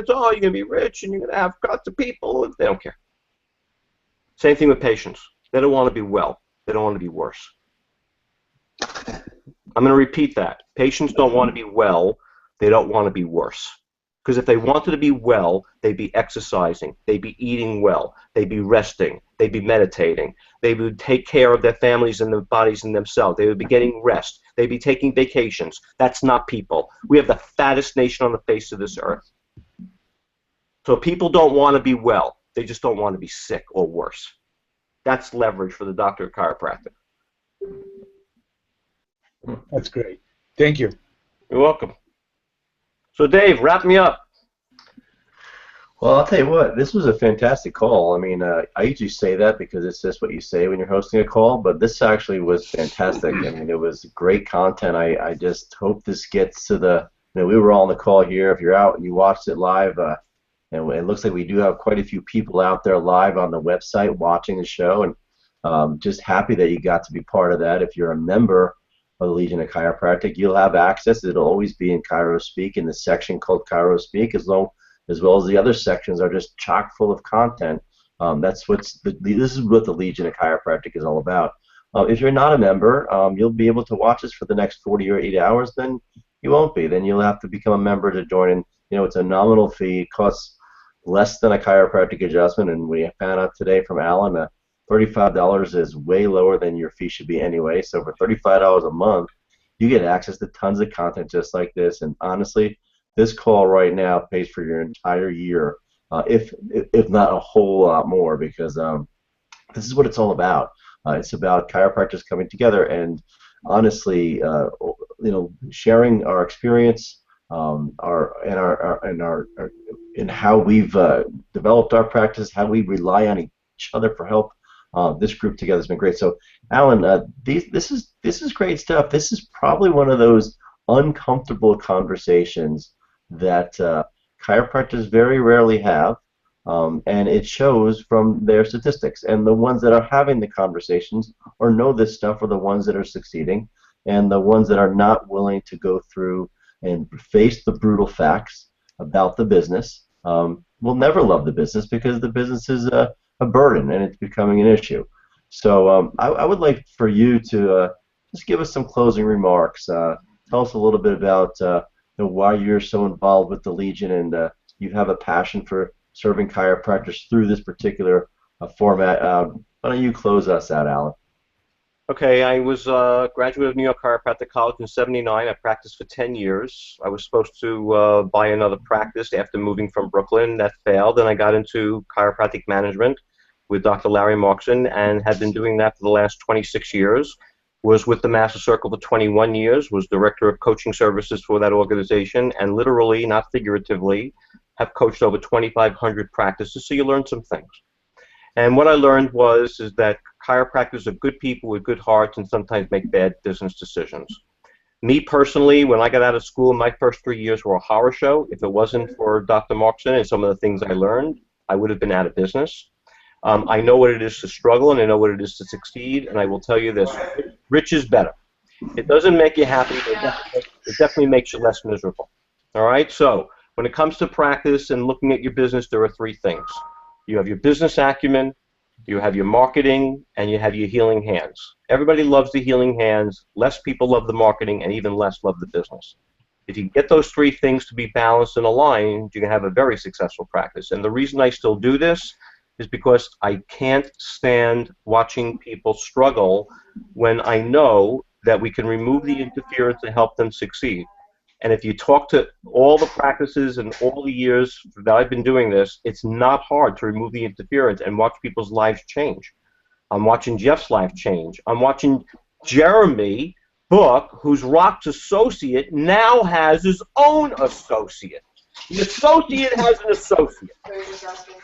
oh, you're going to be rich and you're going to have lots of people. They don't care. Same thing with patients. They don't want to be well. They don't want to be worse. I'm going to repeat that. Patients don't want to be well. They don't want to be worse. Because if they wanted to be well, they'd be exercising, they'd be eating well, they'd be resting, they'd be meditating, they would take care of their families and their bodies and themselves, they would be getting rest, they'd be taking vacations. That's not people. We have the fattest nation on the face of this earth. So people don't want to be well, they just don't want to be sick or worse. That's leverage for the doctor of chiropractic. That's great. Thank you. You're welcome. So Dave, wrap me up. Well, I'll tell you what, this was a fantastic call. I mean, I usually say that because it's just what you say when you're hosting a call, but this actually was fantastic. I mean, it was great content. I just hope this gets to the, we were all on the call here. If you're out and you watched it live, and it looks like we do have quite a few people out there live on the website watching the show, and just happy that you got to be part of that. If you're a member of the Legion of Chiropractic, you'll have access. It'll always be in Chiro Speak in the section called Chiro Speak, as well as the other sections are just chock full of content. This is what the Legion of Chiropractic is all about. If you're not a member, you'll be able to watch this for the next 40 or 80 hours. Then you won't be. Then you'll have to become a member to join in. It's a nominal fee. It costs less than a chiropractic adjustment, and we found out today from Alan, $35 is way lower than your fee should be anyway. So for $35 a month, you get access to tons of content just like this. And honestly, this call right now pays for your entire year, if not a whole lot more, because this is what it's all about. It's about chiropractors coming together and honestly, sharing our experience, and how we've developed our practice, how we rely on each other for help. This group together has been great. So, Alan, this is great stuff. This is probably one of those uncomfortable conversations that chiropractors very rarely have, and it shows from their statistics. And the ones that are having the conversations or know this stuff are the ones that are succeeding, and the ones that are not willing to go through and face the brutal facts about the business will never love the business, because the business is a burden and it's becoming an issue. So I would like for you to just give us some closing remarks. Tell us a little bit about why you're so involved with the Legion, and you have a passion for serving chiropractors through this particular format. Why don't you close us out, Alan? Okay, I was a graduate of New York Chiropractic College in '79. I practiced for 10 years. I was supposed to buy another practice after moving from Brooklyn. That failed, and I got into chiropractic management with Dr. Larry Markson, and had been doing that for the last 26 years. Was with the Master Circle for 21 years, was director of coaching services for that organization, and literally, not figuratively, have coached over 2,500 practices, so you learn some things. And what I learned is that chiropractors are good people with good hearts and sometimes make bad business decisions. Me personally, when I got out of school, my first 3 years were a horror show. If it wasn't for Dr. Markson and some of the things I learned, I would have been out of business. I know what it is to struggle, and I know what it is to succeed, and I will tell you this, rich is better. It doesn't make you happy, but it definitely makes you less miserable. All right? So when it comes to practice and looking at your business, there are three things. You have your business acumen, you have your marketing, and you have your healing hands. Everybody loves the healing hands. Less people love the marketing, and even less love the business. If you get those three things to be balanced and aligned, you can have a very successful practice. And the reason I still do this is because I can't stand watching people struggle when I know that we can remove the interference and help them succeed. And if you talk to all the practices and all the years that I've been doing this, it's not hard to remove the interference and watch people's lives change. I'm watching Jeff's life change. I'm watching Jeremy Book, who's Rock's associate, now has his own associate. The associate has an associate.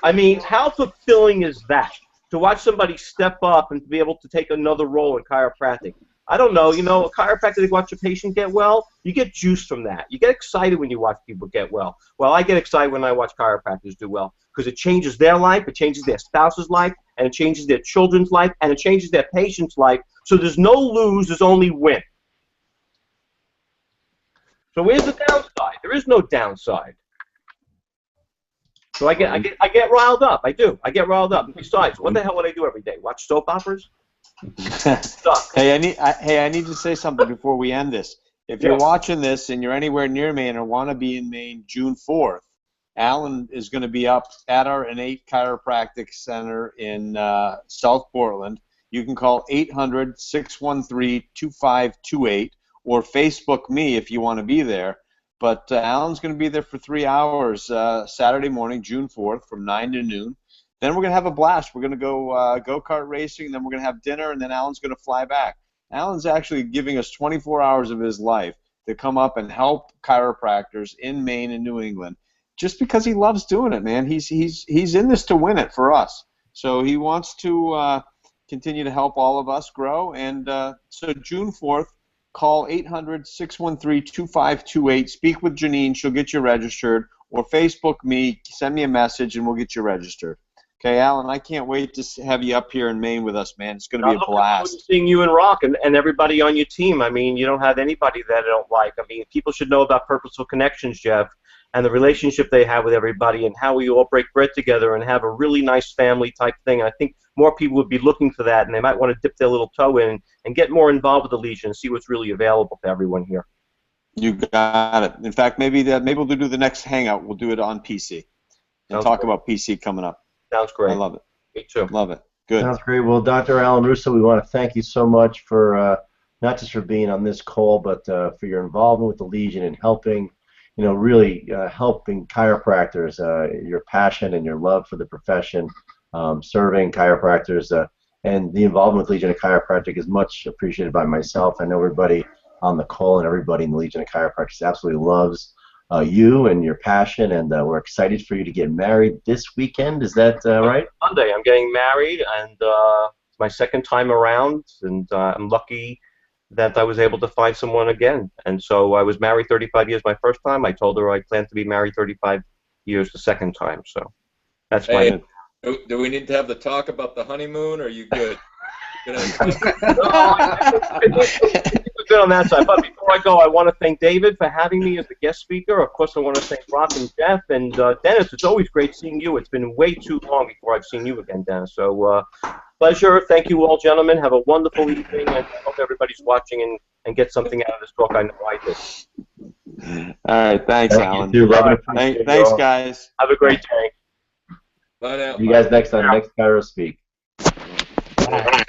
I mean, how fulfilling is that? To watch somebody step up and to be able to take another role in chiropractic. I don't know, you know, a chiropractor, they watch a patient get well, you get juice from that. You get excited when you watch people get well. Well, I get excited when I watch chiropractors do well because it changes their life, it changes their spouse's life, and it changes their children's life, and it changes their patient's life. So there's no lose, there's only win. So where's the downside? There is no downside. So I get riled up. I do. I get riled up. Besides, what the hell would I do every day? Watch soap operas? Hey, I need to say something before we end this. If you're watching this and you're anywhere near Maine or want to be in Maine June 4th, Alan is going to be up at our Innate Chiropractic Center in South Portland. You can call 800-613-2528 or Facebook me if you want to be there. But Alan's going to be there for 3 hours Saturday morning, June 4th, from 9 to noon. Then we're going to have a blast. We're going to go go-kart racing, then we're going to have dinner, and then Alan's going to fly back. Alan's actually giving us 24 hours of his life to come up and help chiropractors in Maine and New England just because he loves doing it, man. He's in this to win it for us. So he wants to continue to help all of us grow. And so June 4th, call 800-613-2528. Speak with Janine. She'll get you registered. Or Facebook me. Send me a message, and we'll get you registered. Okay, Alan, I can't wait to have you up here in Maine with us, man. It's going to be a blast. I'm looking forward to seeing you and Rock and everybody on your team. I mean, you don't have anybody that I don't like. I mean, people should know about Purposeful Connections, Jeff, and the relationship they have with everybody and how we all break bread together and have a really nice family type thing. I think more people would be looking for that, and they might want to dip their little toe in and get more involved with the Legion and see what's really available to everyone here. You got it. In fact, maybe we'll do the next hangout. We'll do it on PC and talk about PC coming up. Sounds great. I love it. Me too. Love it. Good. Sounds great. Well, Dr. Alan Rousso, we want to thank you so much for not just for being on this call, but for your involvement with the Legion and helping, you know, really helping chiropractors, your passion and your love for the profession, serving chiropractors, and the involvement with Legion of Chiropractic is much appreciated by myself. I know everybody on the call and everybody in the Legion of Chiropractic absolutely loves you and your passion, and we're excited for you to get married this weekend. Is that right? Monday. I'm getting married, and it's my second time around, and I'm lucky that I was able to find someone again. And so I was married 35 years my first time. I told her I plan to be married 35 years the second time. So that's my... Do we need to have the talk about the honeymoon, or are you good? Good on that side. But before I go, I want to thank David for having me as a guest speaker. Of course, I want to thank Rock and Jeff. And Dennis, it's always great seeing you. It's been way too long before I've seen you again, Dennis. So pleasure. Thank you all, gentlemen. Have a wonderful evening. And I hope everybody's watching and get something out of this talk. I know I did. All right. Thanks, Alan. You too. Thanks, guys. Have a great day. Bye now. See you guys next time. Next Chiros Speak. Bye.